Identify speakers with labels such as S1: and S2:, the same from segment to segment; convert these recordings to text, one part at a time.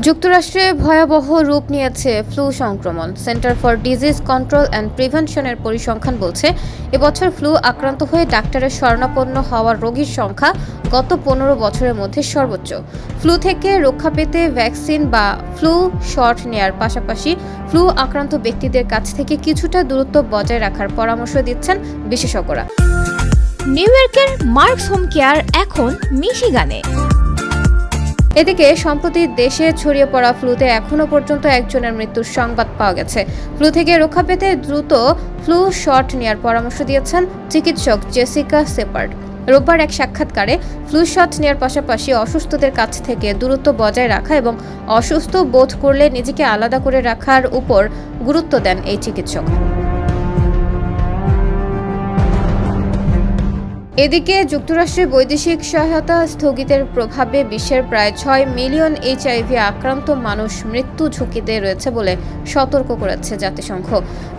S1: যুক্তরাষ্ট্রে ভয়াবহ রূপ নিয়েছে ফ্লু সংক্রমণ। Centre for disease control and প্রিভেনশনের পরিসংখ্যান বলছে, এবছর ফ্লু আক্রান্ত হয়ে ডাক্তারের শরণাপন্ন হওয়া রোগীর সংখ্যা গত 15 বছরের মধ্যে সর্বোচ্চ। ফ্লু থেকে রক্ষা পেতে ভ্যাকসিন বা ফ্লু শট নেয়ার পাশাপাশি ফ্লু আক্রান্ত ব্যক্তিদের কাছ থেকে কিছুটা দূরত্ব বজায় রাখার পরামর্শ দিচ্ছেন বিশেষজ্ঞরা।
S2: নিউ ইয়র্কের মার্কস হোম কেয়ার এখন মিশিগানে।
S1: এদিকে সম্প্রতি দেশে ছড়িয়ে পড়া ফ্লুতে এখনও পর্যন্ত একজনের মৃত্যুর সংবাদ পাওয়া গেছে। ফ্লু থেকে রক্ষা পেতে দ্রুত ফ্লু শট নেওয়ার পরামর্শ দিয়েছেন চিকিৎসক জেসিকা শেপার্ড। রোববার এক সাক্ষাৎকারে ফ্লু শট নেওয়ার পাশাপাশি অসুস্থদের কাছ থেকে দূরত্ব বজায় রাখা এবং অসুস্থ বোধ করলে নিজেকে আলাদা করে রাখার উপর গুরুত্ব দেন এই চিকিৎসক। এদিকে যুক্তরাষ্ট্রের বৈদেশিক সহায়তা স্থগিতের প্রভাবে বিশ্বের প্রায় 6 মিলিয়ন এইচআইভি আক্রান্ত মানুষ মৃত্যু ঝুঁকিতে রয়েছে বলে সতর্ক করেছে জাতিসংঘ।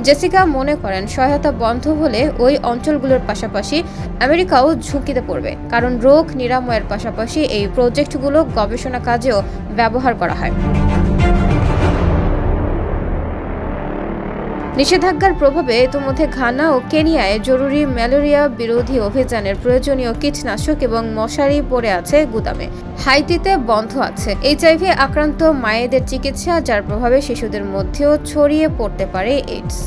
S1: জেসিকা মনে করেন, সহায়তা বন্ধ হলে ওই অঞ্চলগুলোর পাশাপাশি আমেরিকাও ঝুঁকিতে পড়বে, কারণ রোগ নিরাময়ের পাশাপাশি এই প্রজেক্টগুলো গবেষণা কাজেও ব্যবহার করা হয়। নিষেধাজ্ঞার প্রভাবে ইতিমধ্যে ঘানা ও কেনিয়ায় জরুরি ম্যালেরিয়া বিরোধী অভিযানের প্রয়োজনীয় কীটনাশক এবং মশারি পড়ে আছে গুদামে। হাইতিতে বন্ধ আছে এইচআইভি আক্রান্ত মায়েদের চিকিৎসা, যার প্রভাবে শিশুদের মধ্যেও ছড়িয়ে পড়তে পারে এইডস।